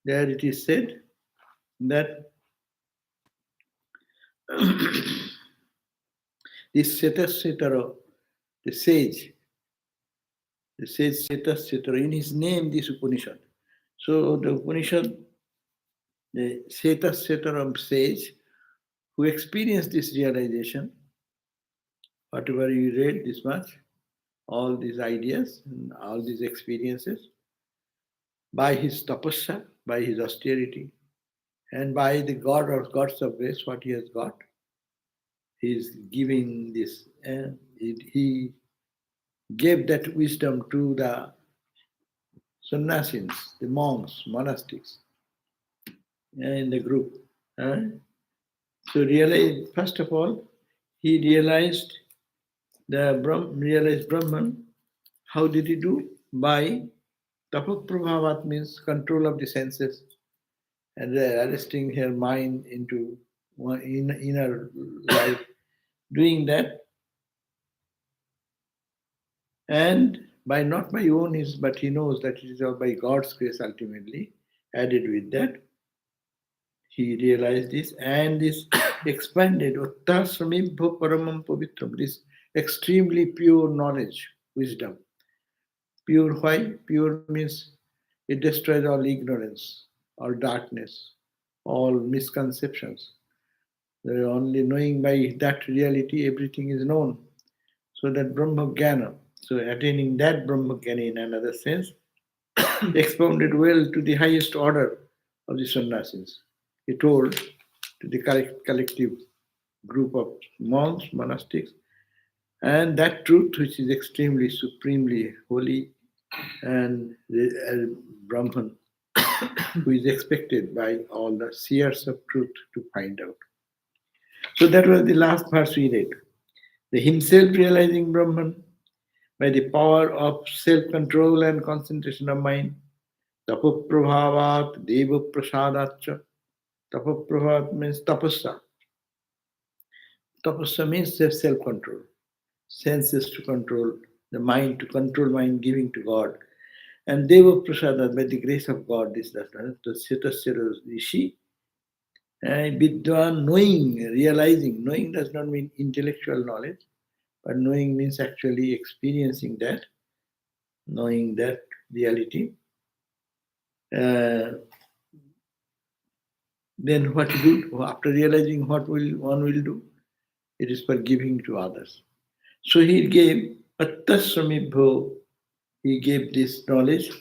There it is said that this Shwetashwatara, the sage, Shwetashwatara, in his name this Upanishad. So the Upanishad, the Shwetashwatara sage, who experienced this realization, whatever you read this much, all these ideas and all these experiences, by his tapasya, by his austerity, and by the God or gods of grace, what he has got, he is giving this, and he gave that wisdom to the sannyasins, the monks, monastics, in the group. So realize, first of all, he realized realized Brahman. How did he do? By tapaprabhavat, means control of the senses and arresting her mind into one inner life. Doing that, and by not by own his, but he knows that it is all by God's grace ultimately. Added with that, he realized this, and this expanded Uttasramibho Paramam Pavitram, this extremely pure knowledge, wisdom. Pure why? Pure means it destroys all ignorance, all darkness, all misconceptions. Only knowing by that reality everything is known. So that Brahma Jnana, so attaining that Brahma Jnana in another sense, expounded well to the highest order of the sannyasis. He told to the collective group of monks, monastics, and that truth which is extremely, supremely holy and Brahman, who is expected by all the seers of truth to find out. So that was the last verse we read. The himself realizing Brahman by the power of self-control and concentration of mind, tapoprabhavat deva prasadaccha. Tapoprabhavat means tapasya. Tapasya means self-control, senses to control, the mind to control mind, giving to God. And deva prasada, by the grace of God, this does not. The Shwetashwatara Rishi, Vidwan, knowing, realizing. Knowing does not mean intellectual knowledge, but knowing means actually experiencing that, knowing that reality. Uh, then what to do? After realizing what one will do, it is for giving to others. So he gave Attasramibho, he gave this knowledge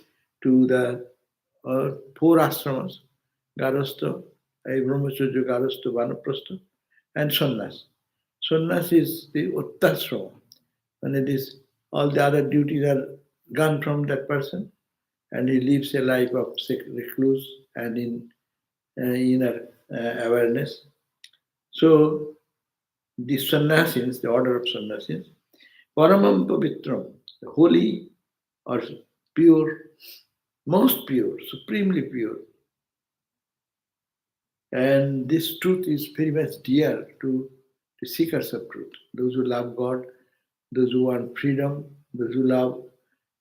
to the four ashramas, Garastha, Brahmacharya, Garastha, Vanaprastha, and Sannyas. Sannyas is the Uttasrama, and it is all the other duties are gone from that person, and he lives a life of recluse and in inner awareness. So the sannyasis, the order of sannyasis, Paramam Pavitram, the holy or pure, most pure, supremely pure. And this truth is very much dear to the seekers of truth, those who love God, those who want freedom, those who love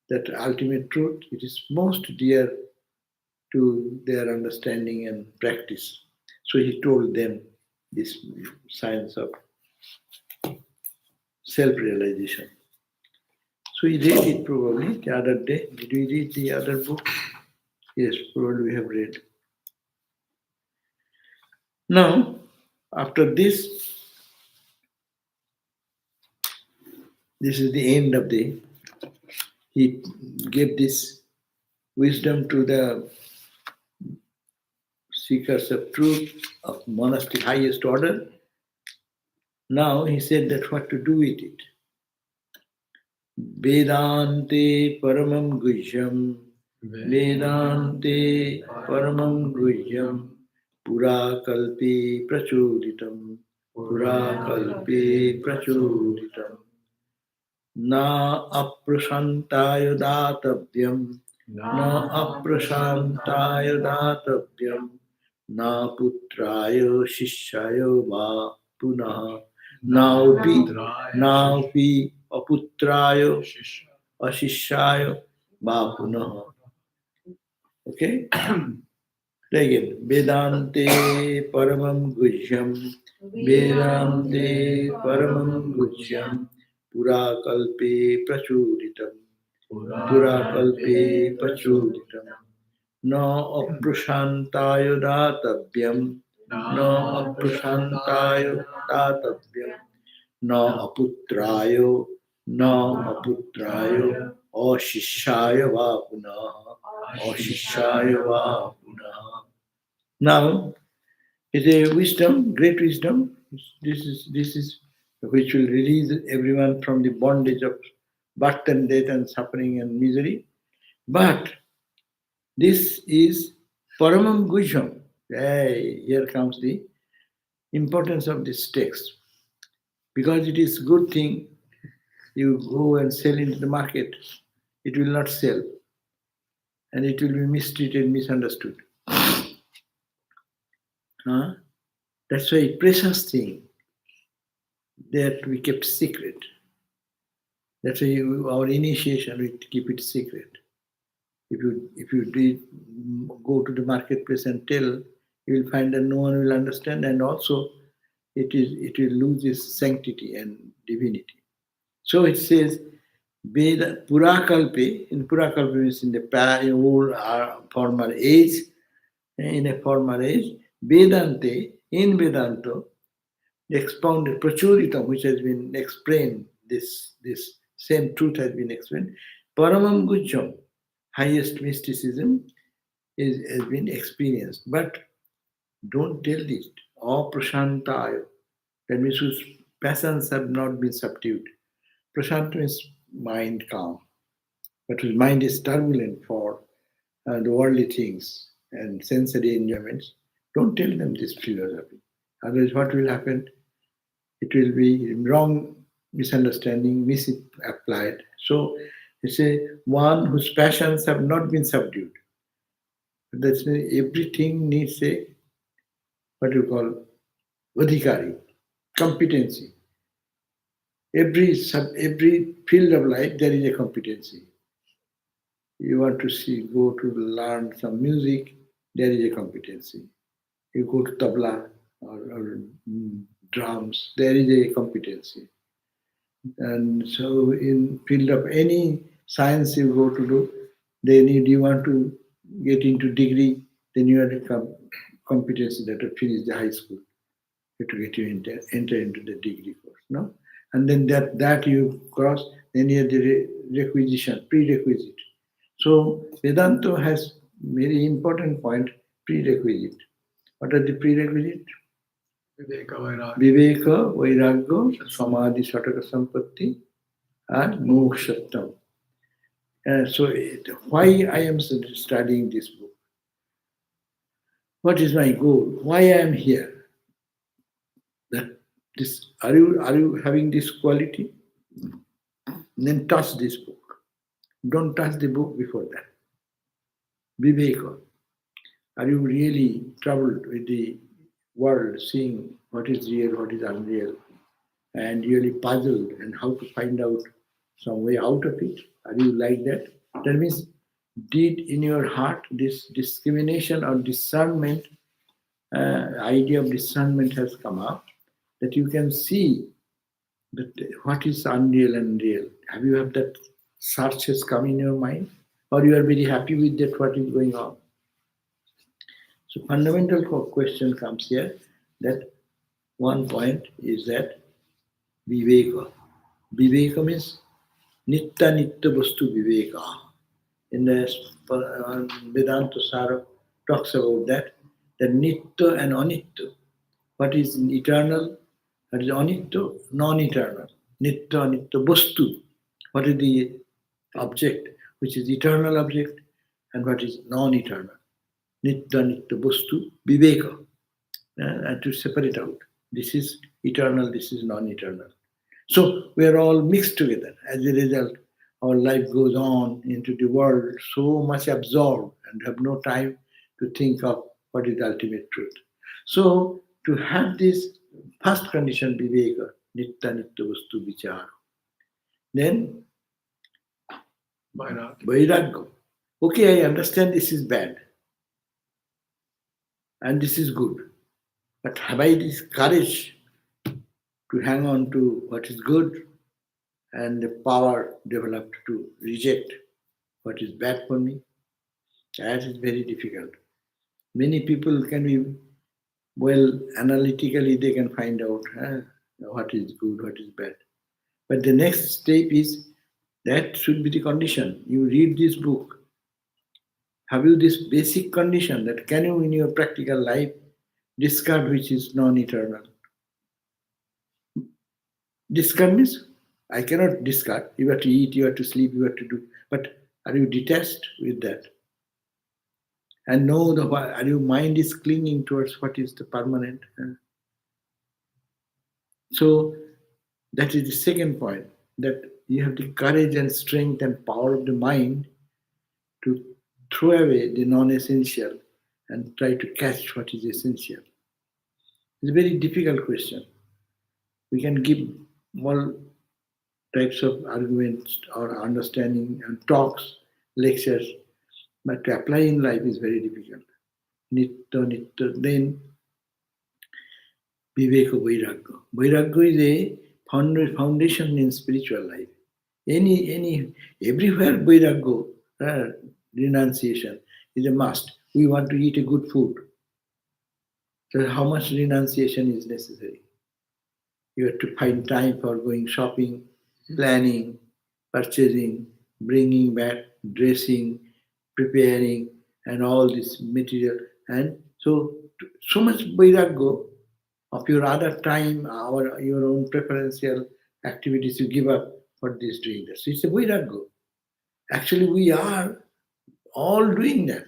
that ultimate truth. It is most dear to their understanding and practice. So he told them this science of self-realization. So we read it probably the other day. Did we read the other book? Yes, probably we have read. Now, after this, this is the end of the. He gave this wisdom to the seekers of truth of monastic highest order. Now he said that what to do with it. Vedante paramam guhyam, Vedante paramam guhyam, pura kalpi prachoditam, pura kalpi prachoditam. Na aprasantaya datavyam, na aprasantaya datavyam, na putraya shishaya va punah, naupi aputraya ashishaya va punah. Okay? Again, Vedante Paramam Gujyam, Vedante Paramam Gujyam, Purakalpe Prachuritam, Purakalpe Prachuritam, No Aprushantayo Datavyam, No Aprushantayo Datavyam, No Aputrayo, No Aputrayo, Ashishaya Vapuna, Ashishaya Vapuna. Now, it's a wisdom, great wisdom. This is which will release everyone from the bondage of birth and death and suffering and misery. But this is Paramam Gujam. Hey, here comes the importance of this text. Because it is good thing you go and sell into the market, it will not sell and it will be mistreated, misunderstood. Huh? That's why precious thing that we kept secret. That's why our initiation we keep it secret. If you did go to the marketplace and tell, you will find that no one will understand, and also it will lose its sanctity and divinity. So it says Veda Purakalpe, in Purakalpe means in the old former age, in a former age, Vedante, in Vedanta, expounded Prachuritam, which has been explained, this same truth has been explained. Paramam Gujjam, highest mysticism, has been experienced. But don't tell this. Or Prashantayo, that means whose passions have not been subdued. Prashanta means mind calm, but whose mind is turbulent for the worldly things and sensory enjoyments. Don't tell them this philosophy. Otherwise, what will happen? It will be wrong misunderstanding, misapplied. So it's a one whose passions have not been subdued. That's means everything needs a what you call adhikari, competency. Every field of life there is a competency. You want to see, go to learn some music, there is a competency. You go to tabla or drums, there is a competency. And so in field of any science you go to do, they need you want to get into degree, then you have to competency that to finish the high school. You have to get you enter into the degree course, no? And then that you cross, then you have the requisition, prerequisite. So Vedanta has very important point, prerequisite. What are the prerequisite? Viveka, Vairagya, Samadhi, Sataka Sampatti, and Mokshattam. So why I am studying this book? What is my goal? Why I am here? That this are you having this quality? Then touch this book. Don't touch the book before that. Viveka. Are you really troubled with the world, seeing what is real, what is unreal, and really puzzled and how to find out some way out of it? Are you like that? That means, did in your heart this discrimination or discernment, idea of discernment has come up, that you can see that what is unreal and real? Have you have that search has come in your mind, or you are very happy with that what is going on? So fundamental question comes here, that one point is that viveka. Viveka means nitta nitta vastu viveka. In the Vedanta Sara talks about that, nitta and anitya. What is eternal? What is anitya? Non-eternal. Nitta anitya vastu. What is the object? Which is eternal object, and what is non-eternal? Nitta nitta vastu viveka. And to separate out. This is eternal, this is non-eternal. So we are all mixed together. As a result, our life goes on into the world so much absorbed and have no time to think of what is the ultimate truth. So to have this first condition, viveka, nitta nitta vastu vichara. Then vairagya. Okay, I understand this is bad. and this is good. But have I this courage to hang on to what is good and the power developed to reject what is bad for me? That is very difficult. Many people can be well analytically, they can find out what is good, what is bad. But the next step is that should be the condition. You read this book, have you this basic condition that can you in your practical life discard which is non-eternal? Discard means I cannot discard. You have to eat, you have to sleep, you have to do. But are you detached with that? And know the are your mind is clinging towards what is the permanent. So that is the second point, that you have the courage and strength and power of the mind to throw away the non-essential and try to catch what is essential. It's a very difficult question. We can give all types of arguments or understanding and talks, lectures, but to apply in life is very difficult. Then Viveka Vairagya. Vairagya is a foundation in spiritual life. Everywhere Vairagya, renunciation is a must. We want to eat a good food. So how much renunciation is necessary? You have to find time for going shopping, planning, purchasing, bringing back, dressing, preparing, and all this material. And so much vairagya of your other time, your own preferential activities you give up for this doing this. It's a vairagya. Actually, we are all doing that,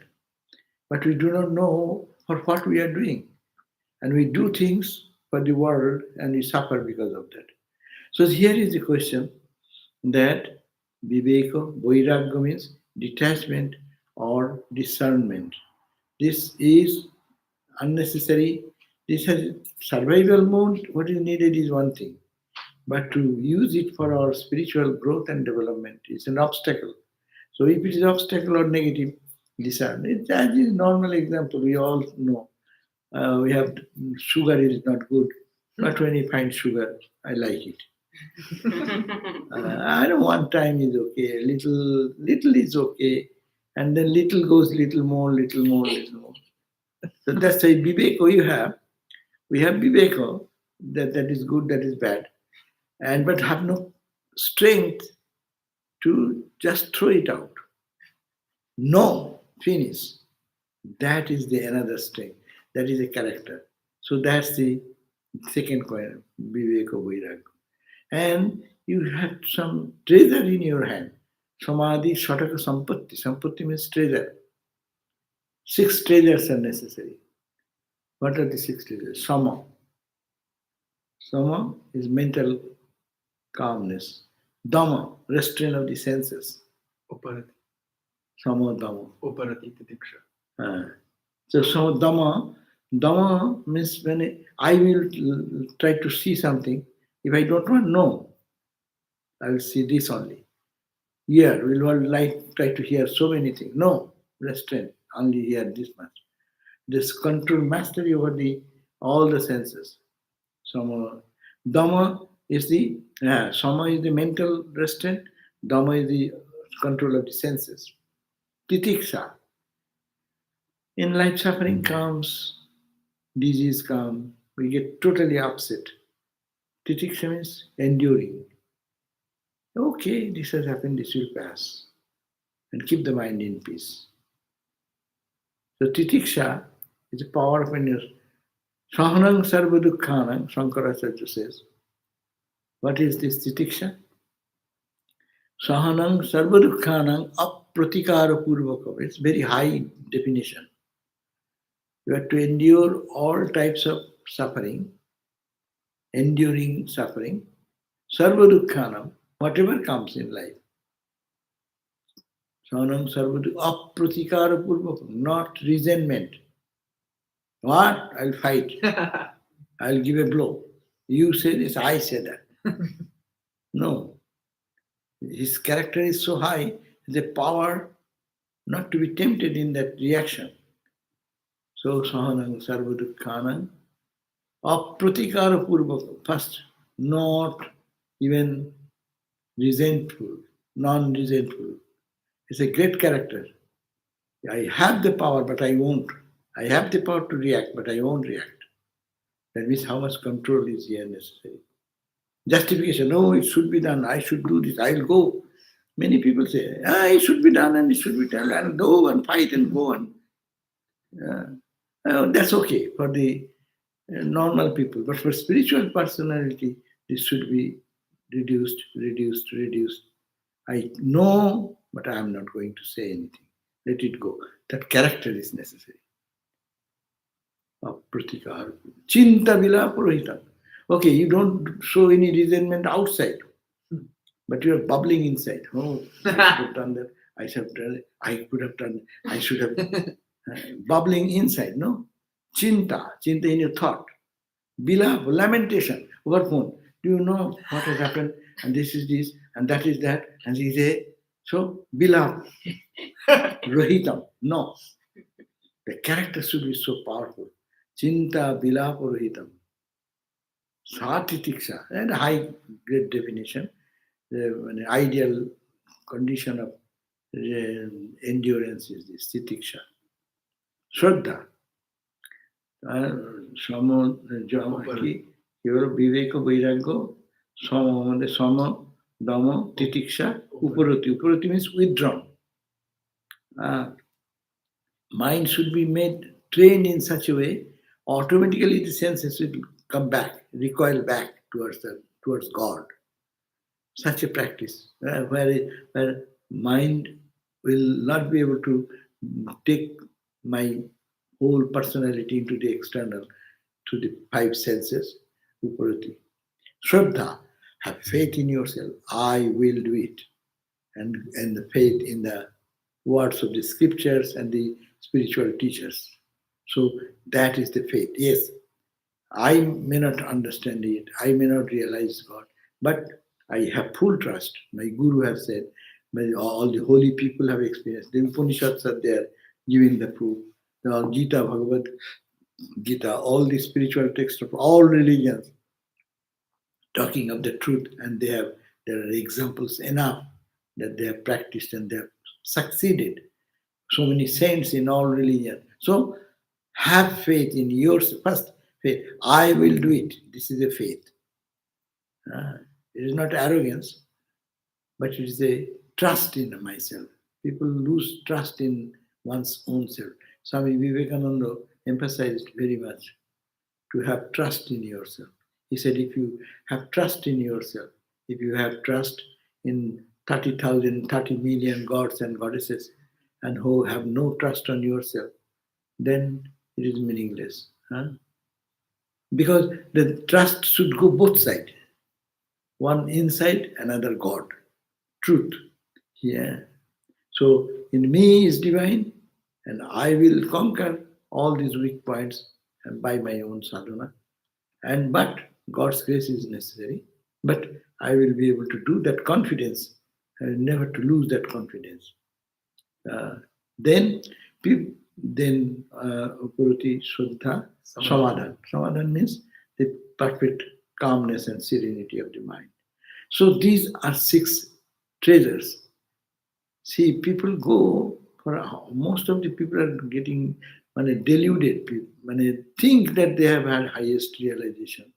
but we do not know for what we are doing. And we do things for the world and we suffer because of that. So here is the question that viveka, vairagya means detachment or discernment. This is unnecessary. This has survival mode. What is needed is one thing, but to use it for our spiritual growth and development is an obstacle. So if it is obstacle or negative, discernment. That is normal example. We all know. We have sugar is not good, but when you find sugar, I like it. I know one time is okay, little is okay, and then little goes little more, little more, little more. So that's a viveko you have. We have viveko that is good, that is bad, and but have no strength to just throw it out. No, finish. That is the another strength. That is a character. So that's the second coin, viveka vairagya. And you have some treasure in your hand. Samadhi, Shataka, Sampatti. Sampatti means treasure. 6 treasures are necessary. What are the 6 treasures? Sama. Sama is mental calmness. Dhamma, restraint of the senses. Uparati. Sama Dhamma. Uparati Titiksha. So Dhamma means when I will try to see something, if I don't want to know, I will see this only. Ear will not like try to hear so many things. No, restraint, only hear this much. This control mastery over the all the senses. Sama. Dhamma is the Sama is the mental restraint, Dhamma is the control of the senses. Titiksha. In life suffering comes, disease comes, we get totally upset. Titiksha means enduring. Okay, this has happened, this will pass. And keep the mind in peace. So titiksha is the power of inner. Sahanang sarva dukkhanang, Shankaracharya says. What is this titiksha? Sahanang sarva dukkhanang apratikara purvakam. It's very high definition. You have to endure all types of suffering, enduring suffering, sarva dukkhanam, whatever comes in life. Sahanang sarva dukkhanam apratikara purvakam, not resentment. What? I'll fight. I'll give a blow. You say this, I say that. No. His character is so high, the power not to be tempted in that reaction. So sahanang sarvadukhanang apratikara purvaka. First, not even resentful, non-resentful. It's a great character. I have the power, but I won't. I have the power to react, but I won't react. That means how much control is here necessary. Justification, no, it should be done. I should do this. I'll go. Many people say, it should be done and it should be done. I'll go and fight and go on. That's okay for the normal people. But for spiritual personality, this should be reduced, reduced, reduced. I know, but I am not going to say anything. Let it go. That character is necessary. Apratikar. Chinta vila purohitam. Okay, you don't show any resentment outside, but you are bubbling inside. Oh, I should have done that. I should have done it. I could have done it. I should have. Bubbling inside, no? Chinta in your thought. Bila, lamentation over phone. Do you know what has happened? And this is this, and that is that, and he say, so, bila, rohitam. No. The character should be so powerful. Chinta, bila, rohitam. Satitiksha, and high great definition, an ideal condition of endurance is this, titiksha. Shraddha, সম কি কেবল বিবেক বৈরাগ্য সম মানে সম দম তিতিক্ষা উপরতি উপরতি means withdrawn. Mind should be made trained in such a way automatically the senses will come back, recoil back towards God. Such a practice where mind will not be able to take my whole personality into the external, to the five senses, upurati. Shraddha, have faith in yourself. I will do it. And the faith in the words of the scriptures and the spiritual teachers. So that is the faith. Yes, I may not understand it, I may not realize God, but I have full trust. My Guru has said, all the holy people have experienced. The Upanishads are there giving the proof. The Gita, Bhagavad Gita, all the spiritual texts of all religions talking of the truth, and there are examples enough that they have practiced and they have succeeded. So many saints in all religions. So have faith in yourself. First, faith. I will do it. This is a faith. It is not arrogance, but it is a trust in myself. People lose trust in one's own self. Swami Vivekananda emphasized very much to have trust in yourself. He said, if you have trust in yourself, if you have trust in 30,000, 30 million gods and goddesses, and who have no trust on yourself, then it is meaningless. Because the trust should go both sides. One inside, another God. Truth. Yeah. So in me is divine, and I will conquer all these weak points and by my own sadhana. But God's grace is necessary. But I will be able to do that confidence, and never to lose that confidence. Then Upurati Shuddha Samadhan. Samadhan means the perfect calmness and serenity of the mind. So these are 6 treasures. See, people go for most of the people are getting deluded. Think that they have had highest realization,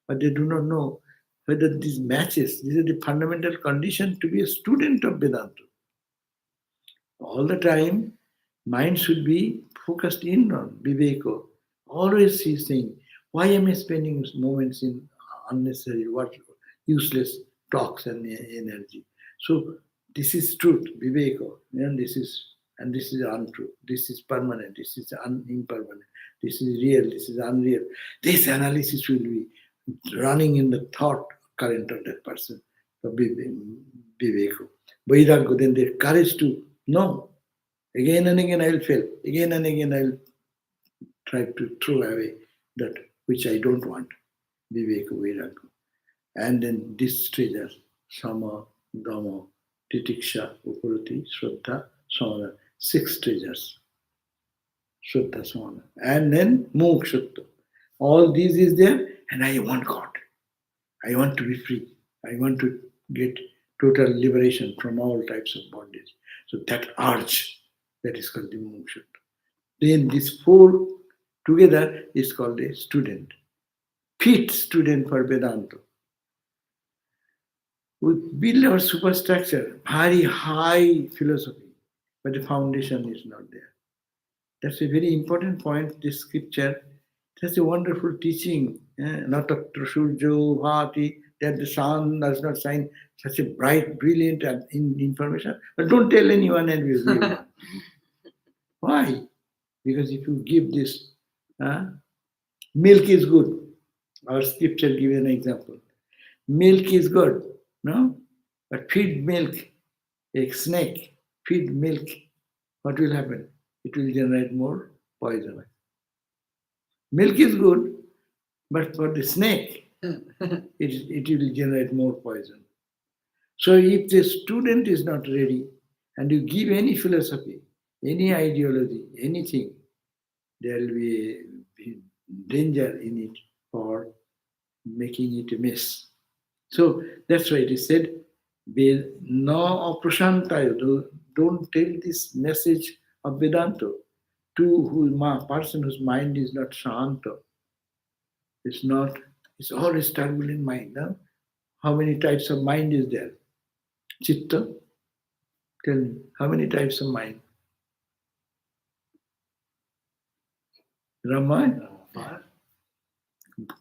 but they do not know whether these matches. These are the fundamental condition to be a student of Vedanta. All the time, mind should be focused in on Viveko. Always he's saying, why am I spending moments in unnecessary, what useless talks and energy? So this is truth, Viveko, and this is untruth. This is permanent. This is impermanent. This is real. This is unreal. This analysis will be running in the thought current of that person. Viveko. Vairagya, then the courage to know. Again and again I will fail. Again and again I will try to throw away that which I don't want. Viveka Vairagya. And then this treasure, Sama, Dhamma, Titiksha, Upurati, Shraddha, Samadha, 6 treasures. Shuddha Samana. And then Mokshutta. All these is there, and I want God. I want to be free. I want to get total liberation from all types of bondage. So that urge, that is called the Mokshutta. Then these four together is called a student. Fit student for Vedanta. We build our superstructure, very high philosophy, but the foundation is not there. That's a very important point. This scripture, that's a wonderful teaching. Natatra Surjo Bhati, that the sun does not shine such a bright, brilliant information. But don't tell anyone and we'll leave one. Why? Because if you give this, uh, milk is good. Our scripture give an example. Milk is good, no? But feed milk, a snake, feed milk, what will happen? It will generate more poison. Milk is good, but for the snake, it will generate more poison. So if the student is not ready and you give any philosophy, any ideology, anything, there will be a danger in it for making it a mess. So that's why it is said, no prashantayo, don't tell this message of Vedanta to a person whose mind is not shanta. It's not, it's always turbulent mind. Huh? How many types of mind is there? Chitta, tell me, how many types of mind? Rama, Five.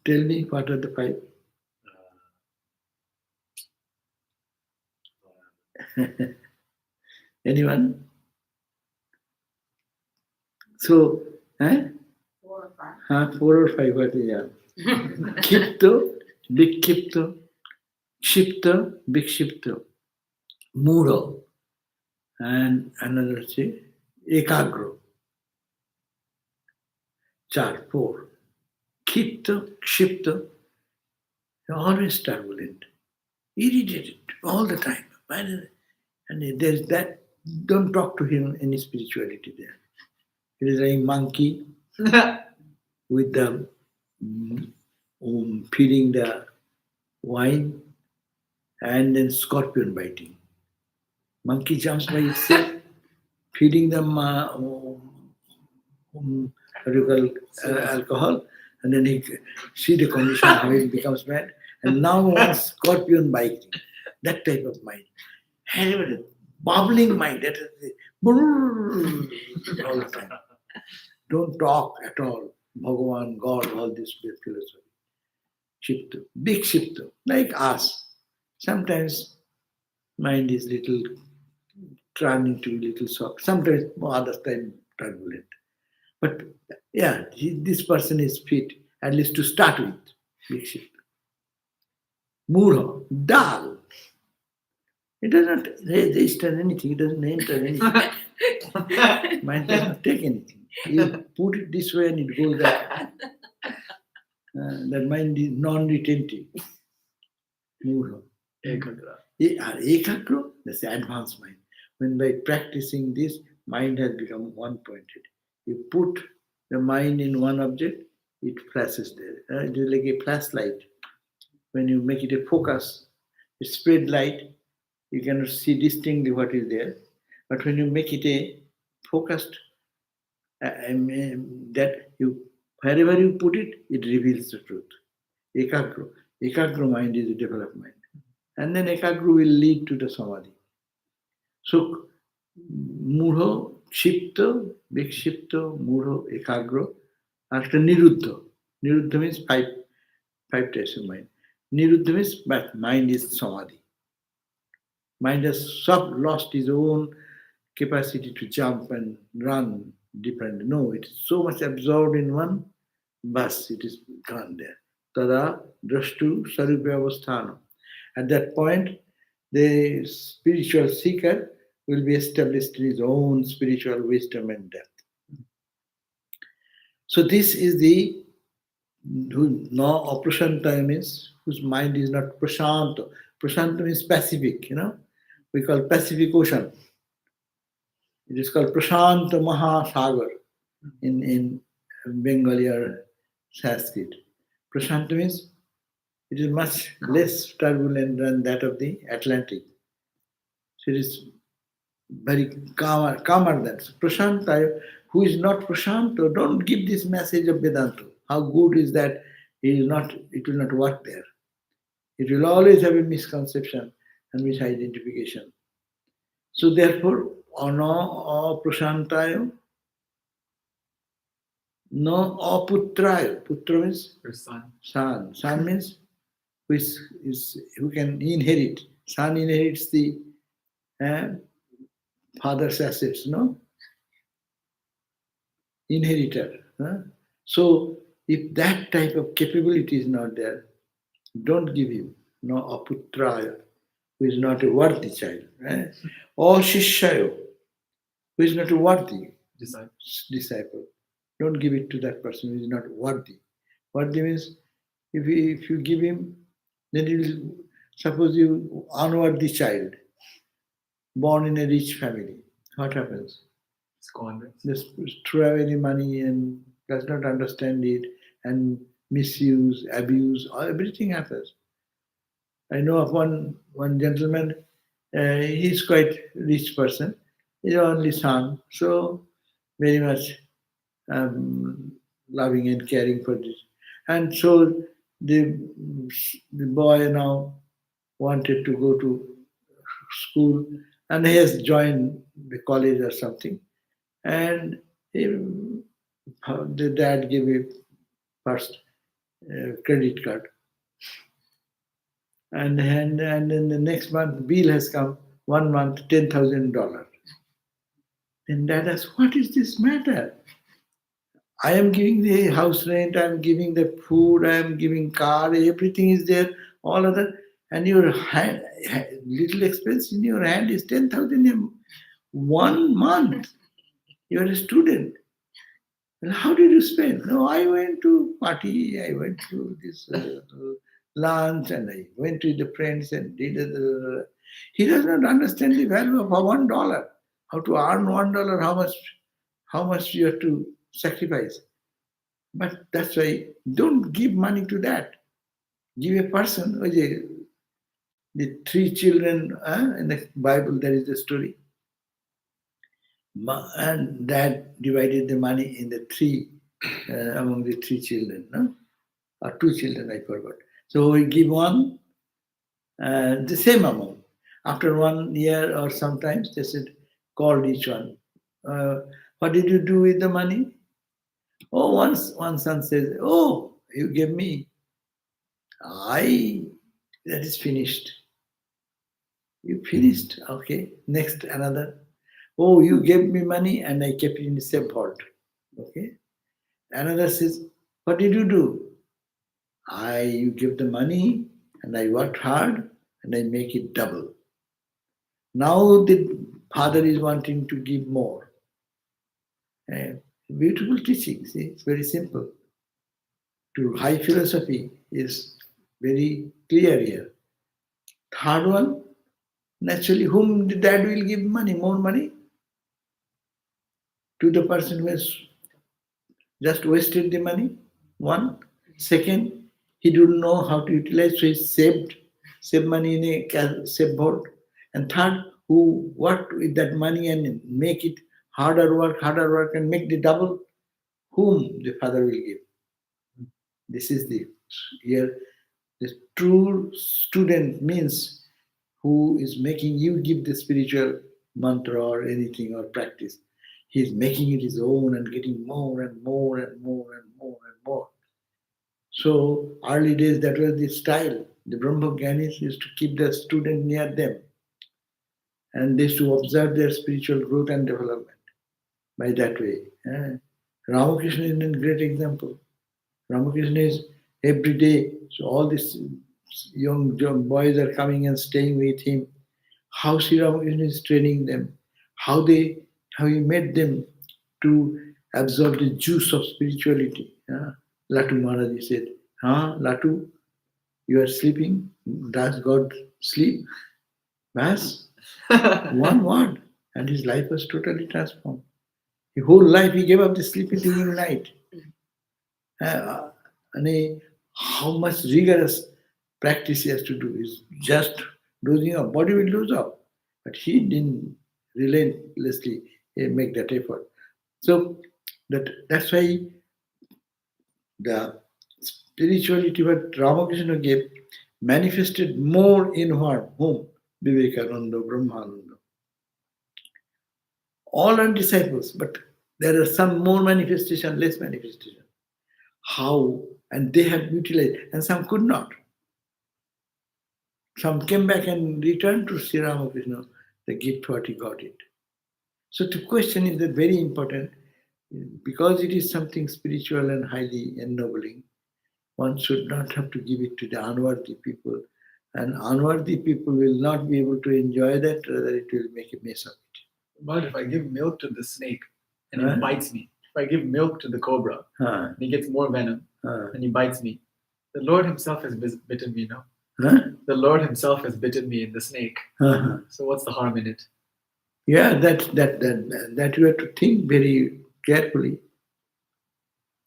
tell me what are the five? Anyone? So, eh? 4 or 5. Four or five, what is that? Kipto, big kipto, shipto, big shipto, muro, and another say, ekagro. Char, four. Kipto, shipto, always turbulent, irritated all the time. And there's that, don't talk to him any spirituality there. It is like monkey with the feeding the wine and then scorpion biting. Monkey jumps by itself, feeding them what do you call alcohol, and then he see the condition how he becomes mad, and now wants scorpion biting. That type of mind. And bubbling mind, that is the all the time. Don't talk at all. Bhagavan, God, all this philosophy. Shipto, big shipto, like us. Sometimes mind is little turning to little soft. Sometimes other time turbulent. But yeah, this person is fit, at least to start with. Big shipto. Mura, dal. It does not register anything, it doesn't enter anything. Mind does not take anything. You put it this way and it goes that way. That mind is non-retentive. Mura. Ekagra. Ekagro, that's the advanced mind. When by practicing this, mind has become one-pointed. You put the mind in one object, it flashes there. It is like a flashlight. When you make it a focus, a spread light, you cannot see distinctly what is there. But when you make it a focused, that you wherever you put it, it reveals the truth. Ekagro. Ekagro mind is a developed mind. And then ekagro will lead to the samadhi. So, mudho, shipto, big shipto, mudho, ekagro, after niruddha. Niruddha means five types of mind. Niruddha means but mind is samadhi. Mind has lost his own capacity to jump and run different. No, it is so much absorbed in one, bus, it is gone there. Tada drashtu sarupya avasthana. At that point, the spiritual seeker will be established in his own spiritual wisdom and depth. So this is the no aprashanta means whose mind is not prashanta. Prashanta means Pacific, We call Pacific Ocean. It is called Prashanta Mahasagar. in Bengali or Sanskrit. Prashanta means it is much less turbulent than that of the Atlantic. So it is very calmer than. So Prashanta, who is not Prashanta, don't give this message of Vedanta. How good is that? It will not work there. It will always have a misconception and misidentification. So therefore, no prashantayo, no aputrayo. Putra means Your son. son. Son means who can inherit. Son inherits the uh, father's assets, no? Inheritor. Huh? So if that type of capability is not there, don't give him. No aputrayo, who is not a worthy child. Or shishayo, who is not a worthy Disciple. disciple. Don't give it to that person who is not worthy. Worthy means if you give him, then he will, suppose you unworthy child, born in a rich family. What happens? Squander. Just throw away the money and does not understand it and misuse, abuse, everything happens. I know of one gentleman, he's quite rich person, his only son, so very much loving and caring for this. And so the, the boy now wanted to go to school and he has joined the college or something. And he, the dad gave a first credit card. And then the next month bill has come, 1 month, $10,000. Then dad asked, what is this matter? I am giving the house rent, I am giving the food, I am giving car, everything is there, all other, and your hand, little expense in your hand is 10,000 in 1 month. You are a student. And how did you spend? No, I went to party, I went to this lunch, and I went to the friends and did. He does not understand the value of $1. How to earn $1? How much you have to sacrifice? But that's why don't give money to that. Give a person, the three children in the Bible, there is a story. And dad divided the money in the three, among the three children, no? Or two children, I forgot. So we give one, the same amount. After 1 year or sometimes, they said, called each one. What did you do with the money? Oh, once one son says, oh, you gave me. That is finished. You finished. Okay. Next, another. Oh, you gave me money and I kept it in the safe vault. Okay. Another says, what did you do? You give the money and I worked hard and I make it double. Now the father is wanting to give more. Beautiful teaching. See, it's very simple. To high philosophy is very clear here. Third one, naturally, whom the dad will give money, more money? To the person who has just wasted the money. One. Second, he didn't know how to utilize, so he saved money in a safe vault. And third, who worked with that money and make it harder work, and make the double, whom the father will give. This is the here. The true student means who is making you give the spiritual mantra or anything or practice. He is making it his own and getting more and more and more and more and more. So early days that was the style. The Brahma Gyanis used to keep the student near them and they used to observe their spiritual growth and development by that way. Ramakrishna is a great example. Ramakrishna is every day, so all these young boys are coming and staying with him. How Sri Ramakrishna is training them, how he made them to absorb the juice of spirituality. Latu Maharaj said, Latu, you are sleeping. Does God sleep? Mass? One word. And his life was totally transformed. His whole life he gave up the sleeping during the night. Uh, and how much rigorous practice he has to do is just losing up. Body will lose up. But he didn't relentlessly make that effort. So that's why the spirituality what Ramakrishna gave manifested more in what? Whom? Vivekananda, Brahmananda. All are disciples, but there are some more manifestation, less manifestation. How? And they have utilized, and some could not. Some came back and returned to Sri Ramakrishna, the gift what he got it. So to question is that very important because it is something spiritual and highly ennobling. One should not have to give it to the unworthy people. And unworthy people will not be able to enjoy that, rather it will make a mess of it. But if I give milk to the snake and Huh? it bites me, if I give milk to the cobra Huh? and he gets more venom Huh? and he bites me, the Lord Himself has bitten me now. Huh? The Lord Himself has bitten me in the snake. Huh? So what's the harm in it? Yeah, that you have to think very carefully.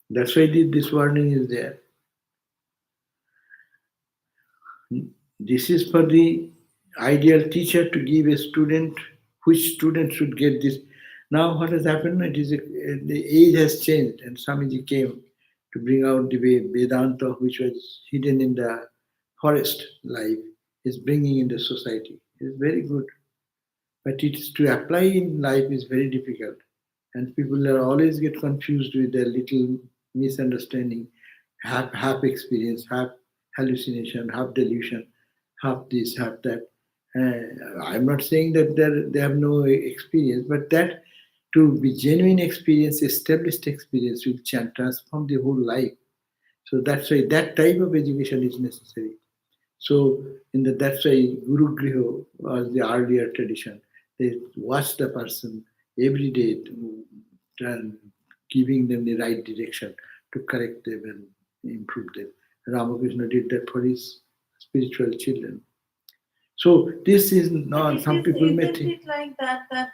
That's why this warning is there. This is for the ideal teacher to give a student which student should get this. Now, what has happened? The age has changed, and Swamiji came to bring out the way Vedanta, which was hidden in the forest life, is bringing in the society. It's very good, but it is to apply in life is very difficult, and people are always get confused with their little misunderstanding, half experience, half hallucination, half delusion, half this, half that. I'm not saying that they have no experience, but that to be genuine experience, established experience will transform the whole life. So that's why that type of education is necessary. So that's why Guru Griho was the earlier tradition. They watch the person every day to giving them the right direction to correct them and improve them. Ramakrishna did that for his spiritual children. So this is But not it some is, people may isn't think, it like that, that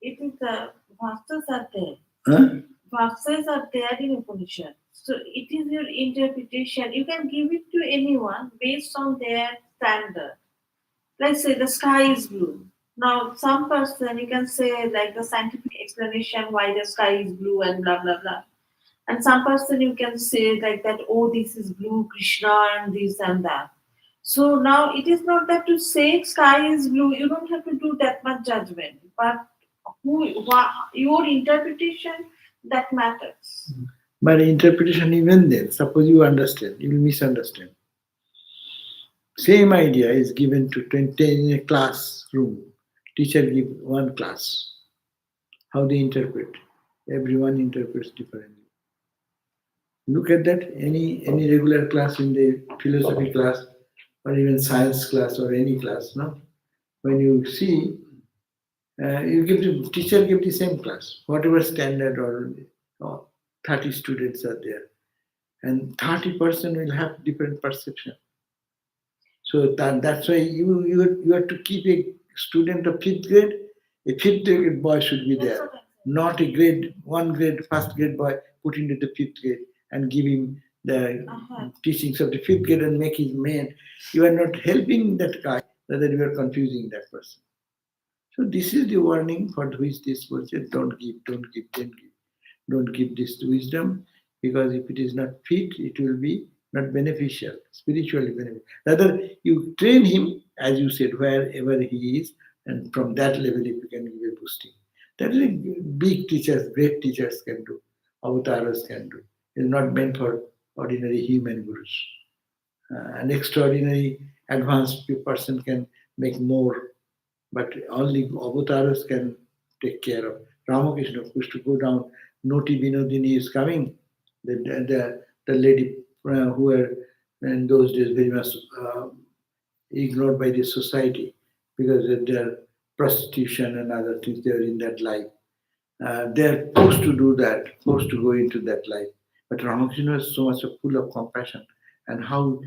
it is the verses are there. huh? Verses are there in Upanishad. So it is your interpretation. You can give it to anyone based on their standard. Let's say the sky is blue. Now, some person you can say like the scientific explanation why the sky is blue and blah blah blah. And some person you can say like that, oh, this is blue, Krishna, and this and that. So now it is not that to say sky is blue, you don't have to do that much judgment. But your interpretation that matters. But interpretation even then, suppose you understand, you will misunderstand. Same idea is given to 20 in a classroom. Teacher give one class. How they interpret. Everyone interprets differently. Look at that. Any regular class in the philosophy class or even science class or any class, no? When you see, you give the teacher give the same class, whatever standard or 30 students are there, and 30% will have different perception. So that's why you have to keep a student of fifth grade. A fifth grade boy should be That's there, what I'm saying. not a grade one grade first grade boy put into the fifth grade and give him the Uh-huh. teachings of the fifth grade and make him man. You are not helping that guy, rather you are confusing that person. So this is the warning for which this was said, don't give this wisdom, because if it is not fit, it will be not beneficial, spiritually beneficial. Rather, you train him, as you said, wherever he is, and from that level, if you can give a boosting. That is a big teachers, great teachers can do, avatars can do. It's not meant for ordinary human gurus. An extraordinary advanced person can make more, but only avatars can take care of. Ramakrishna used to go down. Noti Binodini is coming. The lady who were in those days very much ignored by the society because of their prostitution and other things. They are in that life. They are forced to do that, forced to go into that life. But Ramakrishna was so much full of compassion, and how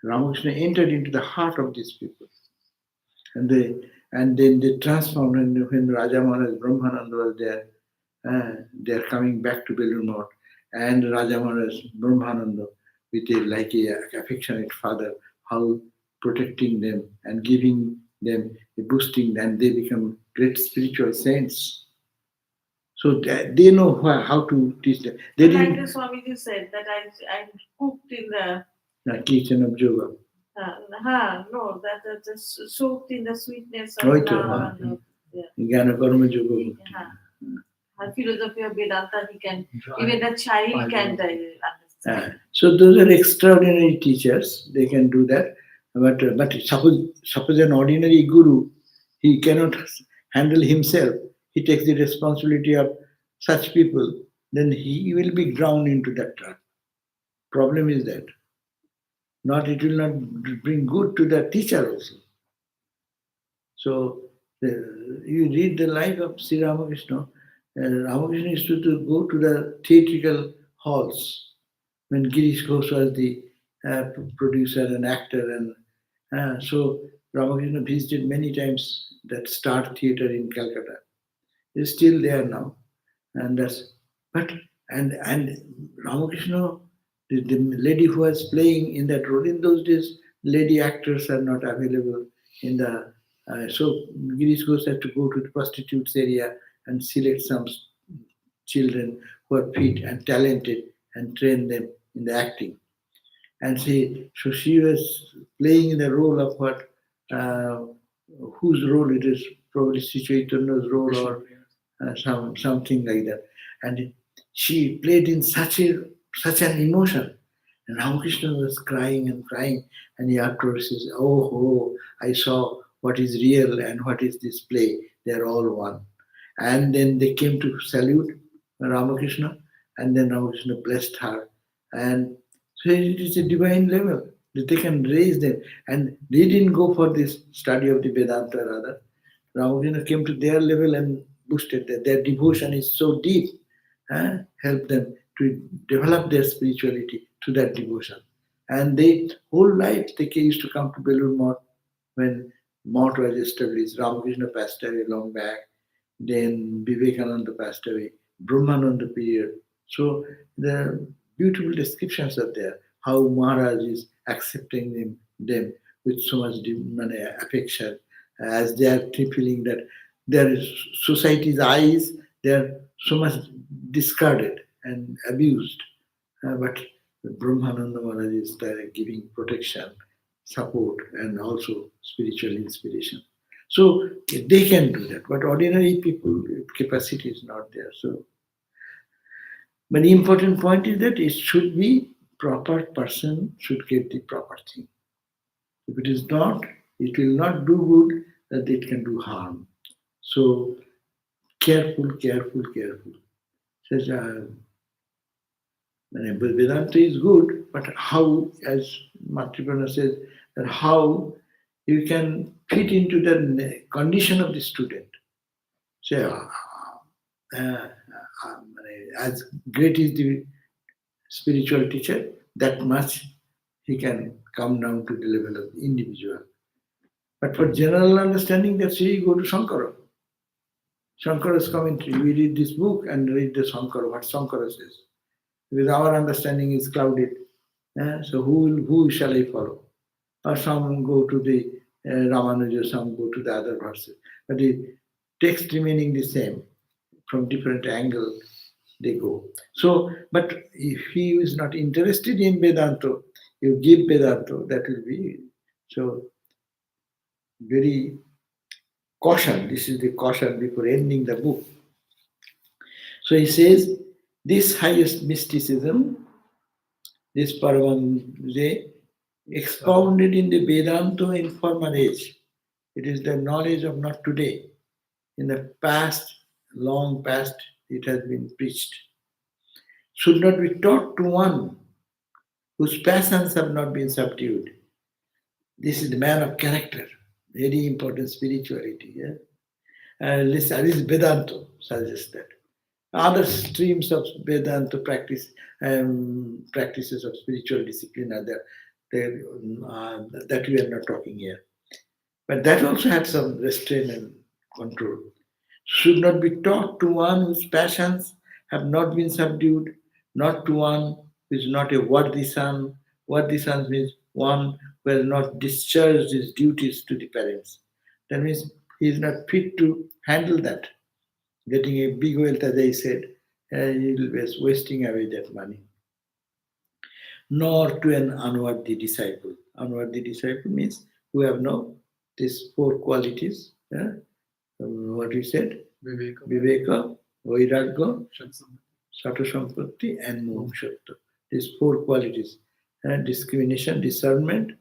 Ramakrishna entered into the heart of these people, and then they transformed. And when Raja Maharaj Brahmananda was there, They are coming back to Belur Math, and Raja Maharaj Brahmananda with a like a affectionate father, how protecting them and giving them a boosting, and they become great spiritual saints. So they know how to teach them. They Like the didn't Swamiji said that I cooked in the kitchen of yoga. no, that just soaked in the sweetness of Right, Nama and yeah. Jnana Karma Yoga. Philosophy of Vedanta, he can, even a child can understand. So those are extraordinary teachers. They can do that. But suppose an ordinary guru, he cannot handle himself. He takes the responsibility of such people. Then he will be drowned into that trap. Problem is that not it will not bring good to the teacher also. So you read the life of Sri Ramakrishna. Ramakrishna used to go to the theatrical halls when Girish Ghosh was the producer and actor, and so Ramakrishna visited many times that Star Theatre in Calcutta. It's still there now, and that's but and Ramakrishna, the lady who was playing in that role in those days, lady actors are not available in the so Girish Ghosh had to go to the prostitutes area and select some children who are fit and talented and train them in the acting. And she was playing in the role of what, uh, whose role it is, probably Sri Chaitanya's role or something like that. And she played in such an emotion. And Ramakrishna was crying and crying, and he afterwards says, "Oh, I saw what is real and what is this play. They're all one." And then they came to salute Ramakrishna, and then Ramakrishna blessed her. And so it is a divine level that they can raise them. And they didn't go for this study of the Vedanta rather. Ramakrishna came to their level and boosted that. Their devotion is so deep, help them to develop their spirituality to that devotion. And they whole life they used to come to Belur Math when Math was established. Ramakrishna passed away long back. Then Vivekananda passed away. Brahmananda period. So the beautiful descriptions are there. How Maharaj is accepting them with so much affection, as they are feeling that their society's eyes, they are so much discarded and abused. But Brahmananda Maharaj is there giving protection, support, and also spiritual inspiration. So they can do that, but ordinary people capacity is not there. So, but the important point is that it should be proper person should get the proper thing. If it is not, it will not do good, that it can do harm. So careful, careful, careful. Says, Vedanta is good, but how, as Matriprana says, that how you can fit into the condition of the student. So, as great is the spiritual teacher, that much he can come down to the level of the individual. But for general understanding, that's why you go to Shankara. Shankara's commentary. We read this book and read the Shankara, what Shankara says. Because our understanding is clouded. So who shall I follow? Or some go to the Ramanuja, some go to the other verses. But the text remaining the same, from different angle they go. So, but if he is not interested in Vedanta, you give Vedanta, that will be so very caution. This is the caution before ending the book. So he says, this highest mysticism, this Paramamse, expounded in the Vedanta in former age. It is the knowledge of not today. In the past, long past, it has been preached. Should not be taught to one whose passions have not been subdued. This is the man of character. Very important spirituality. Yeah? This Vedanta suggests that. Other streams of Vedanta practices of spiritual discipline are there. That we are not talking here. But that also had some restraint and control. should not be taught to one whose passions have not been subdued, not to one who is not a worthy son. Worthy son means one who has not discharged his duties to the parents. That means he is not fit to handle that. Getting a big wealth, as I said, he will be wasting away that money. Nor to an unworthy disciple. Unworthy disciple means who have no these four qualities. What we said, Viveka, Viveka, Vairagya, Shatsamati. Shwetashwatara and Mumshatta. These four qualities. Discrimination, discernment,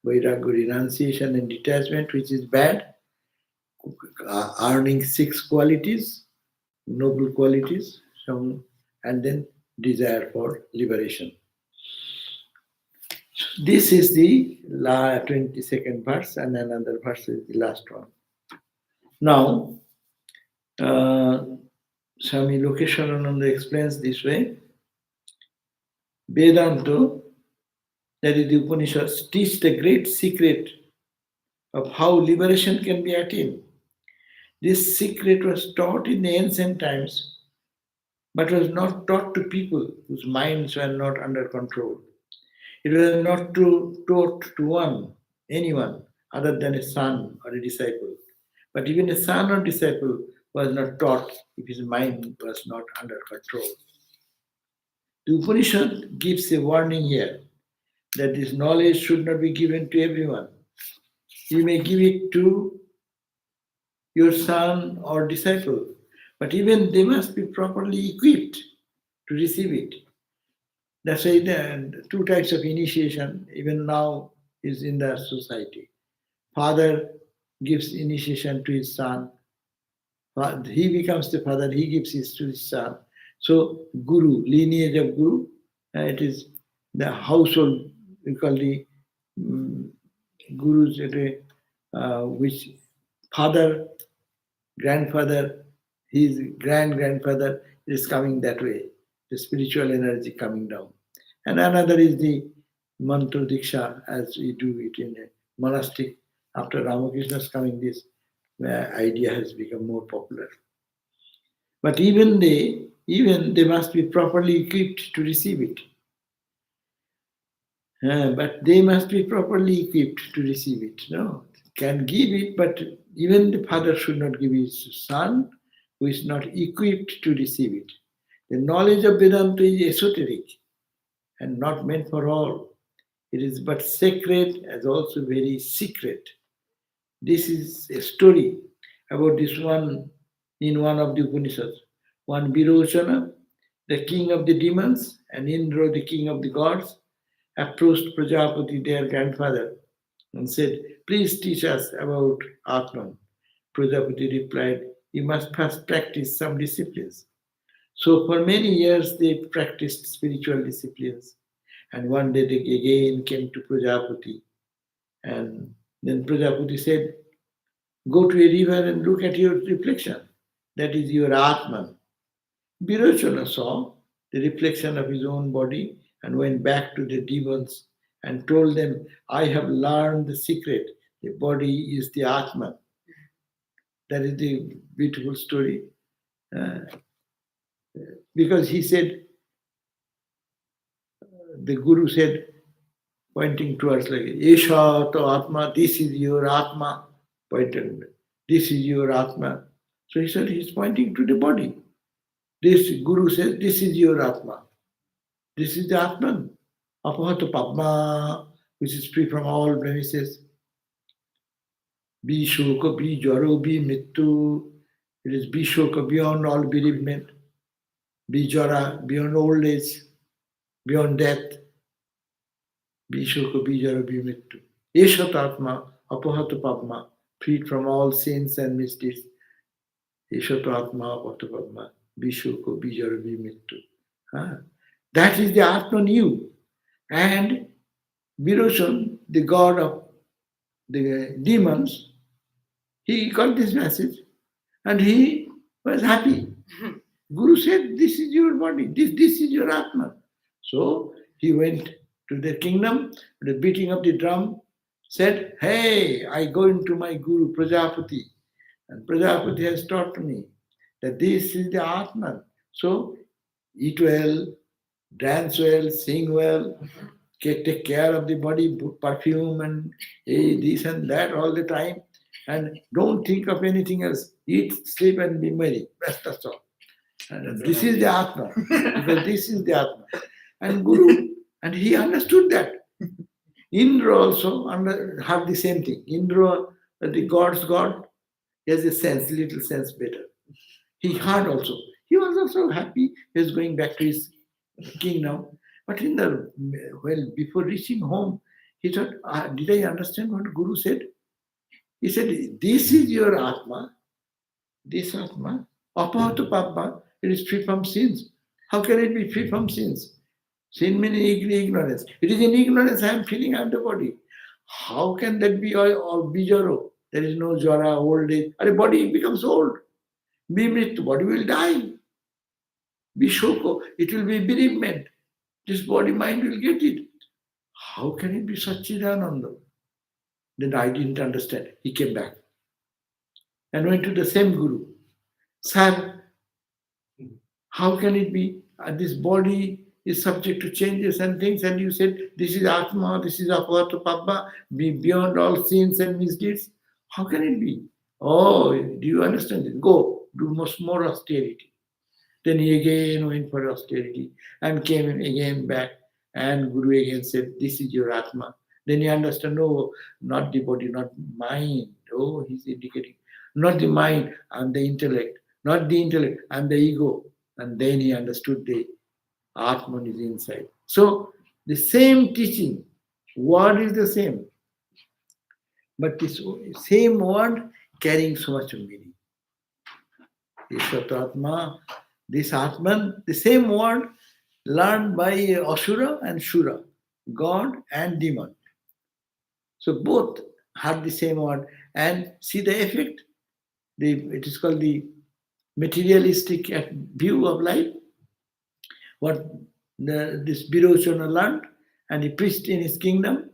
Vairagya, renunciation and detachment, which is bad. Earning six qualities, noble qualities, and then desire for liberation. This is the 22nd verse, and another verse is the last one. Now, Swami Lokeswarananda explains this way. Vedanta, that is the Upanishads, teach the great secret of how liberation can be attained. This secret was taught in the ancient times, but was not taught to people whose minds were not under control. It was not taught to anyone other than a son or a disciple. But even a son or disciple was not taught if his mind was not under control. The Upanishad gives a warning here that this knowledge should not be given to everyone. You may give it to your son or disciple, but even they must be properly equipped to receive it. That's why the two types of initiation even now is in the society. Father gives initiation to his son. He becomes the father, he gives his to his son. So Guru, lineage of Guru, it is the household, we call the Gurus, which father, grandfather, his grandfather is coming that way, the spiritual energy coming down. And another is the mantra diksha, as we do it in a monastic. After Ramakrishna's coming, this idea has become more popular. But even they must be properly equipped to receive it. But they must be properly equipped to receive it. No, can give it, but even the father should not give his son who is not equipped to receive it. The knowledge of Vedanta is esoteric and not meant for all. It is but sacred as also very secret. This is a story about this one in one of the Upanishads. One Virochana, the king of the demons, and Indra, the king of the gods, approached Prajapati, their grandfather, and said, "Please teach us about Atman." Prajapati replied, "You must first practice some disciplines." So for many years they practiced spiritual disciplines. And one day they again came to Prajapati. And then Prajapati said, "Go to a river and look at your reflection. That is your Atman." Virochana saw the reflection of his own body and went back to the demons and told them, "I have learned the secret. The body is the Atman." That is the beautiful story. Uh, because he said, the Guru said, pointing towards like, "Esha to Atma, this is your Atma." Pointed, "This is your Atma." So he said, he's pointing to the body. This Guru says, "This is your Atma. This is the Atman. Apahata Padma, which is free from all blemishes. Be Shoka, be Jaro, be Mittu. It is be Shoka, beyond all bereavement. Be Jara, beyond old age, beyond death. Be Shoka, be Jara, be Mittu. Eshat Atma, Apahata Padma, freed from all sins and misdeeds. Eshat Atma, Apahata Padma, be Shoka, be Jara, be Mittu. That is the Atman you. And Viroshan, the god of the demons, he got this message and he was happy. Guru said, "This is your body, this is your Atman." So he went to the kingdom, the beating of the drum, said, "Hey, I go into my Guru Prajapati. And Prajapati has taught me that this is the Atman. So eat well, dance well, sing well, take care of the body, put perfume and this and that all the time. And don't think of anything else. Eat, sleep, and be merry. That's all. And this is the Atma, because this is the Atma. And Guru, and he understood that. Indra also had the same thing. Indra, the God's God, he has a sense, little sense better. He heard also. He was also happy. He was going back to his kingdom. But before reaching home, he thought, did I understand what Guru said? He said, this is your Atma, this Atma, apahatu papa, it is free from sins. How can it be free from sins? Sin meaning ignorance. It is in ignorance I am feeling I am the body. How can that be or bijaro? There is no jara, old age. Our body becomes old. Bimrit, body will die. Bishoko, it will be bereavement. This body mind will get it. How can it be Satchidananda? Then I didn't understand. He came back and went to the same Guru. Sir, how can it be? This body is subject to changes and things, and you said this is Atma, this is Apavata Papa, be beyond all sins and misdeeds. How can it be? Oh, do you understand it? Go, do much more austerity. Then he again went for austerity and came again back, and Guru again said, this is your Atma. Then he understood, no, not the body, not mind. Oh, he's indicating, not the mind, I'm the intellect. Not the intellect, I'm the ego. And then he understood the Atman is inside. So the same teaching, word is the same, but this same word carrying so much of meaning. Ishwatatma, this Atman, the same word learned by Asura and Shura, God and demon. So both had the same word and see the effect. It is called the materialistic view of life. What this Birochana learned, and he preached in his kingdom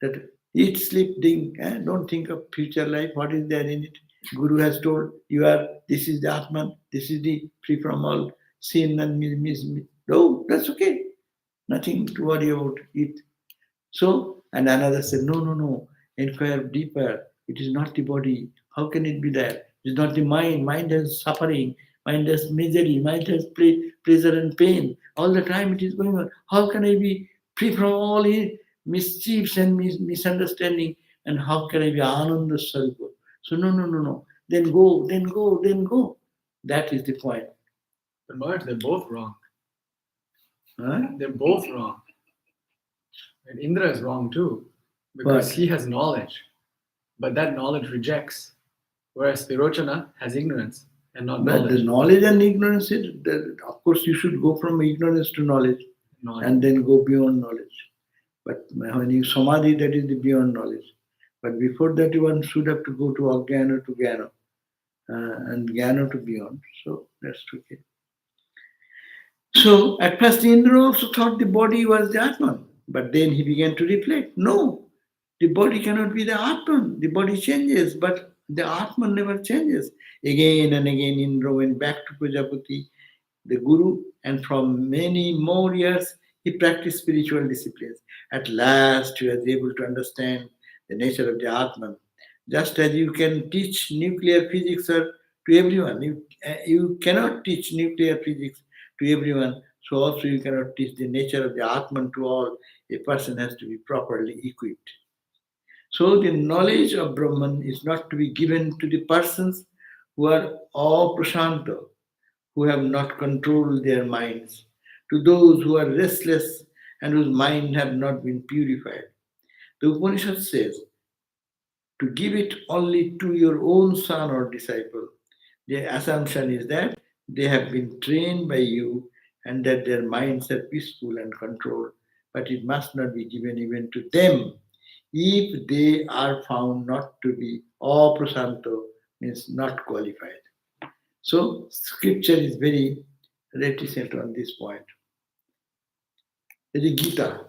that eat, sleep, drink, don't think of future life, what is there in it. Guru has told you are, this is the Atman, this is the free from all sin and no, that's okay. Nothing to worry about it. So, and another said, no, inquire deeper. It is not the body. How can it be that? It is not the mind. Mind has suffering. Mind has misery. Mind has pleasure and pain. All the time it is going on. How can I be free from all mischiefs and misunderstanding? And how can I be Ananda Sarupa? So, no. Then go. That is the point. But Maharaj, they're both wrong. Huh? They're both wrong. And Indra is wrong too, because But- he has knowledge, but that knowledge rejects. Whereas Pirochana has ignorance and not But the knowledge. knowledge and ignorance is, of course, you should go from ignorance to knowledge and then go beyond knowledge. But when you samadhi, that is the beyond knowledge. But before that, one should have to go to ajnana to jnana, and jnana to beyond. So that's okay. So at first, Indra also thought the body was the Atman, but then he began to reflect. No, the body cannot be the Atman. The body changes, but the Atman never changes. Again and again, Indra went back to Prajapati, the Guru, and from many more years, he practiced spiritual disciplines. At last, he was able to understand the nature of the Atman. Just as you can teach nuclear physics to everyone, you cannot teach nuclear physics to everyone, so also you cannot teach the nature of the Atman to all. A person has to be properly equipped. So the knowledge of Brahman is not to be given to the persons who are aprashanta, who have not controlled their minds, to those who are restless and whose mind have not been purified. The Upanishad says, to give it only to your own son or disciple. The assumption is that they have been trained by you and that their minds are peaceful and controlled, but it must not be given even to them if they are found not to be aprasanto, means not qualified. So scripture is very reticent on this point. The Gita.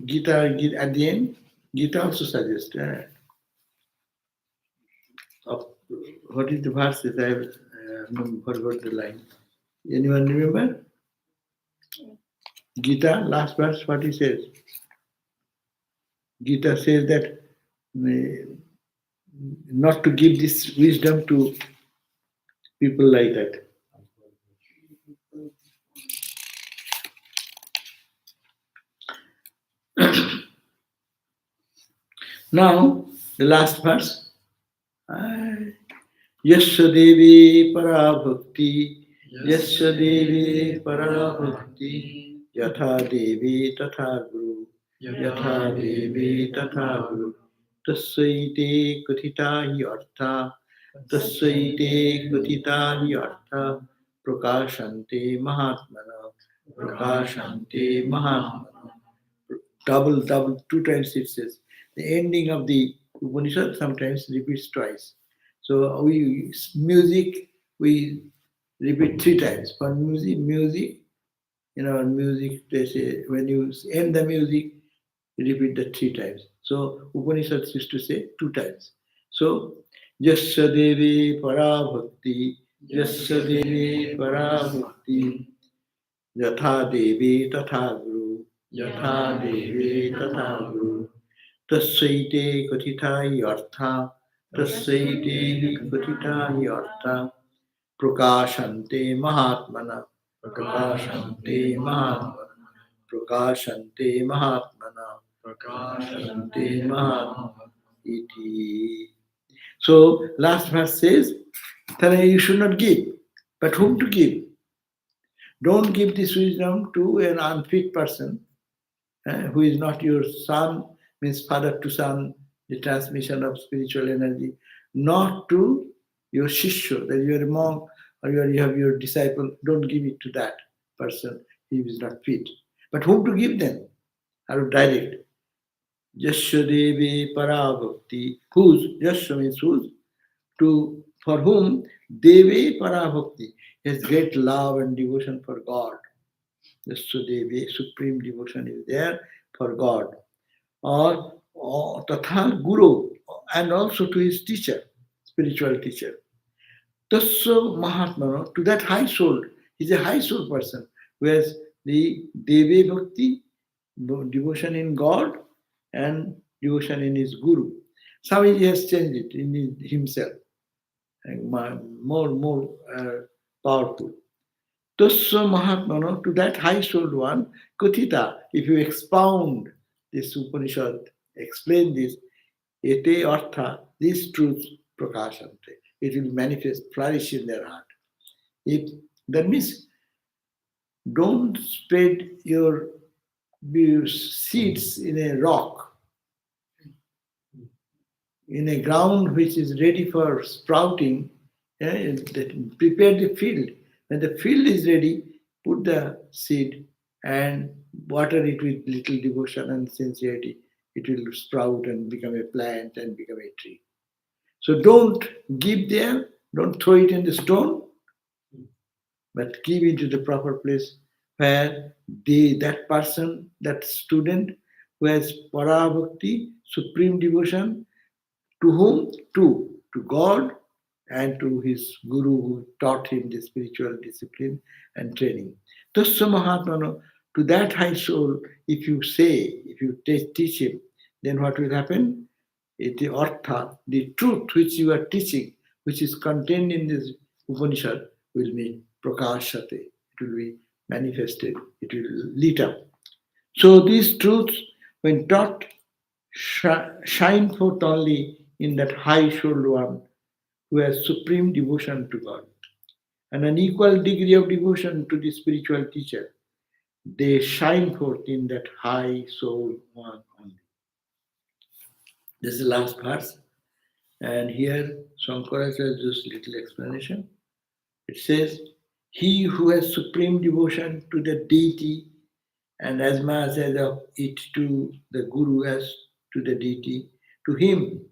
Gita at the end, Gita also suggests what is the verses? I have forgot the line. Anyone remember? Gita, last verse, what he says? Gita says that not to give this wisdom to people like that. Now, the last verse. Yasya devi para bhakti, yasya devi para bhakti, yatha devi tatha guru, yatha devi tatha guru. Tasyaite kathita hi artha, tasyaite kathita hi artha, prakashante mahatmana, prakashante mahatmana. Double, two times it says. The ending of the Upanishad sometimes repeats twice. So music we repeat three times. For music, music they say when you end the music, you repeat that three times. So Upanishads used to say two times. So Yasya Devi Para Bhakti, Yasya Devi Para Bhakti, Yatha Devi Tatha Guru, Yatha Devi Tatha Guru. Tasyaite Kathitai Artha, Tasyaite Kathitai Artha, Prakashante Mahatmana, Prakashante Mahatmana, Prakashante Mahatmana, Prakashante Mahatmana. Iti. So, last verse says, Tana, you should not give, but whom to give? Don't give this wisdom to an unfit person who is not your son, means father to son, the transmission of spiritual energy, not to your shishya, that you are a monk or you have your disciple, don't give it to that person, he is not fit. But whom to give them? How to direct? Yasya Devi Parabhakti. Whose? Yasya means whose? To for whom Devi Parabhakti has great love and devotion for God. Yasya Devi, supreme devotion is there for God. Or Tatha Guru, and also to his teacher, spiritual teacher. Tasya Mahatma, to that high soul, he's a high soul person who has the Devi Bhakti, devotion in God, and devotion in his Guru. Swamiji has changed it in himself, and more powerful. Tasya Mahatmana, to that high souled one, Kathita, if you expound this Upanishad, explain this, ete artha, these truths prakashante, it will manifest, flourish in their heart. If that means don't spread your seeds in a rock, in a ground which is ready for sprouting, prepare the field. When the field is ready, put the seed and water it with little devotion and sincerity. It will sprout and become a plant and become a tree. So don't give there, don't throw it in the stone, but give it to the proper place where that person, that student who has parabhakti, supreme devotion, to whom? To God and to his guru who taught him the spiritual discipline and training. Tasya Mahatmana, to that high soul, if you say, if you teach him, then what will happen? The artha, the truth which you are teaching, which is contained in this Upanishad, will be prakashate. It will be manifested. It will lit up. So these truths, when taught, shine forth only in that high souled one who has supreme devotion to God and an equal degree of devotion to the spiritual teacher. They shine forth in that high soul one only. This is the last verse. And here Shankara says this little explanation. It says, he who has supreme devotion to the deity and as much as of it to the Guru as to the deity, to him,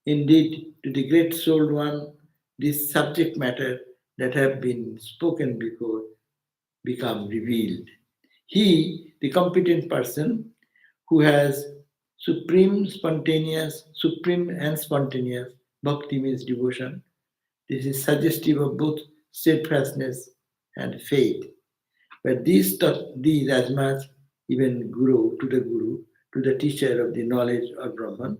indeed, to the great souled one, this subject matter that have been spoken before become revealed. He, the competent person, who has supreme and spontaneous, bhakti means devotion, This is suggestive of both steadfastness and faith. But these as much even Guru, to the teacher of the knowledge of Brahman,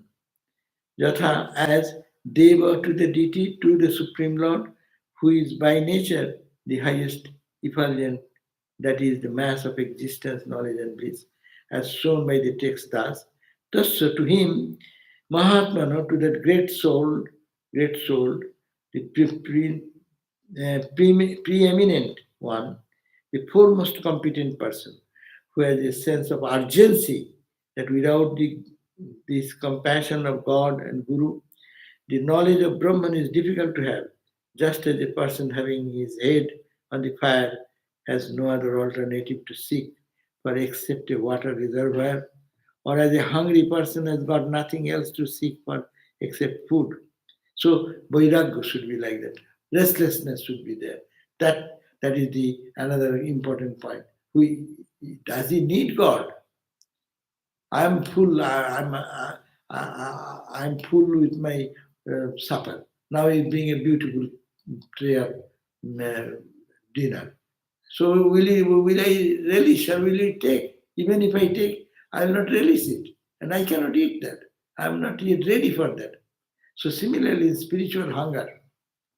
Yatha as Deva to the deity, to the Supreme Lord, who is by nature the highest effulgent, that is the mass of existence, knowledge and bliss, as shown by the text thus. Thus to him, Mahatmana, to that great soul, the preeminent one, the foremost competent person, who has a sense of urgency that without this compassion of God and Guru, the knowledge of Brahman is difficult to have, just as a person having his head on the fire has no other alternative to seek for except a water reservoir, or as a hungry person has got nothing else to seek for except food. So Vairagya should be like that. Restlessness should be there. That is the another important point. Does he need God? I'm full. I'm full with my supper. Now he's bring a beautiful tray of dinner. So will I relish or will I take? Even if I take, I will not relish it, and I cannot eat that. I am not yet ready for that. So similarly, in spiritual hunger,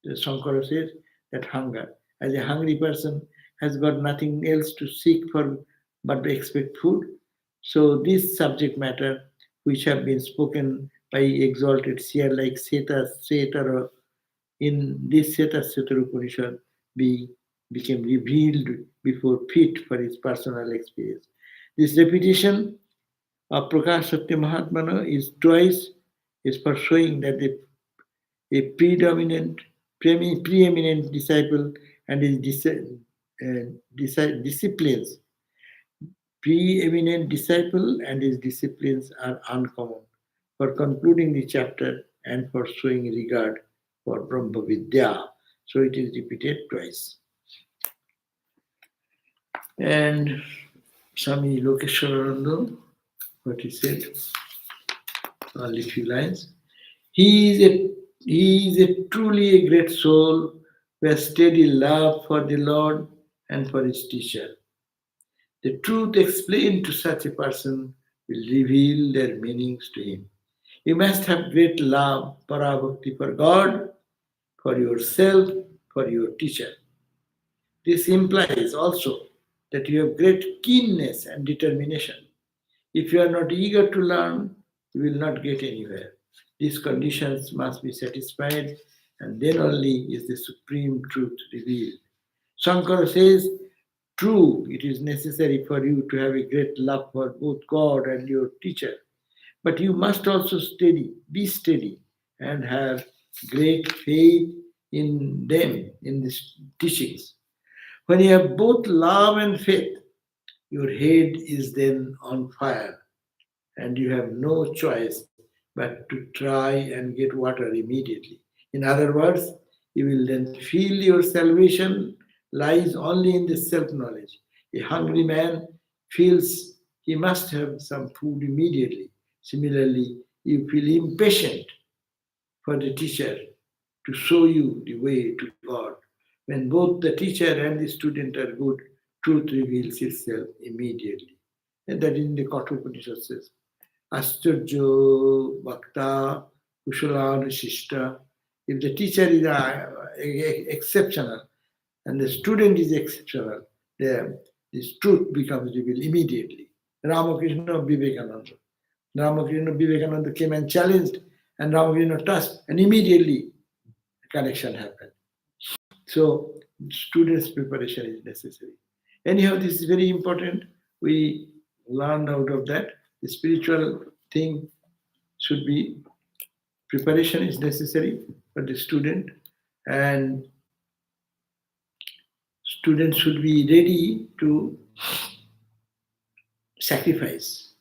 Shankara says that hunger, as a hungry person has got nothing else to seek for but to expect food. So this subject matter, which have been spoken by exalted seer like Shwetashwatara in this Shwetashwatara Upanishad, became revealed before fit for his personal experience. This repetition of Prakash Satya Mahatmana is twice is for showing that a preeminent disciple and his disciplines, preeminent disciple and his disciplines are uncommon for concluding the chapter and for showing regard for Brahma Vidya. So it is repeated twice. And Swami Lokeshwarananda, what he said, only few lines. He is a truly a great soul who has steady love for the Lord and for his teacher. The truth explained to such a person will reveal their meanings to him. You must have great love, parabhakti for God, for yourself, for your teacher. This implies also that you have great keenness and determination. If you are not eager to learn, you will not get anywhere. These conditions must be satisfied, and then only is the supreme truth revealed. Shankara says, true, it is necessary for you to have a great love for both God and your teacher, but you must also be steady, and have great faith in them, in these teachings. When you have both love and faith, your head is then on fire, and you have no choice but to try and get water immediately. In other words, you will then feel your salvation lies only in the self knowledge. A hungry man feels he must have some food immediately. Similarly, you feel impatient for the teacher to show you the way to God. When both the teacher and the student are good, truth reveals itself immediately. And that in the Kathopanishad says, Ascharjo Bhakta Kushalanashishta. If the teacher is exceptional and the student is exceptional, then this truth becomes revealed immediately. Ramakrishna Vivekananda. Ramakrishna Vivekananda came and challenged, and Ramakrishna touched, and immediately a connection happened. So, students' preparation is necessary. Anyhow, this is very important. We learned out of that. The spiritual thing should be preparation is necessary for the student, and students should be ready to sacrifice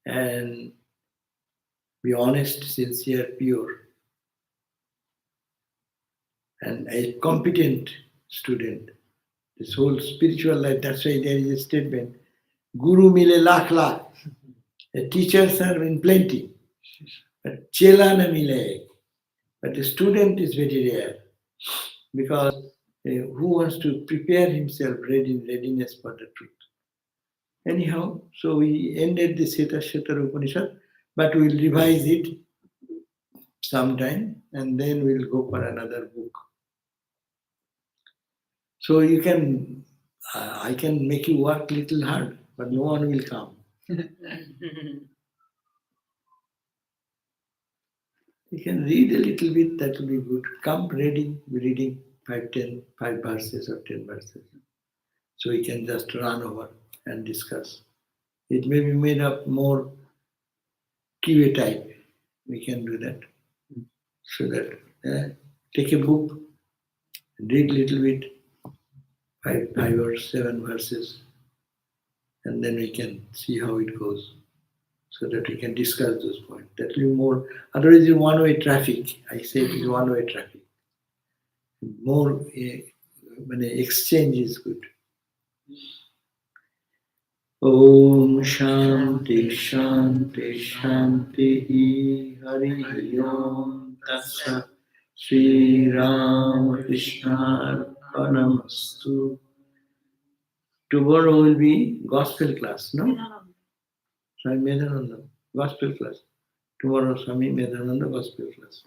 and be honest, sincere, pure, and a competent student. This whole spiritual life, that's why there is a statement, Guru mile lakh lakh. Teachers are in plenty, but chela na mile. But the student is very rare. because who wants to prepare himself readiness for the truth? Anyhow, so we ended the Shwetashwatara Upanishad, but we'll revise it sometime and then we'll go for another book. So you can, I can make you work little hard, but no one will come. You can read a little bit, that will be good. Come ready, reading 5 verses or 10 verses. So we can just run over and discuss. It may be made up more QA type. We can do that. So that take a book, read little bit, 5 or 7 verses, and then we can see how it goes. So that we can discuss those points. That will be more, otherwise it's one-way traffic. I say it is one-way traffic. More when exchange is good. Om Shanti Shanti Shanti Hari Om Tatsat Sri Ram Krishna Arpanamastu. Tomorrow will be gospel class, no? Swami Medhananda, gospel class. Tomorrow Swami Medhananda gospel class.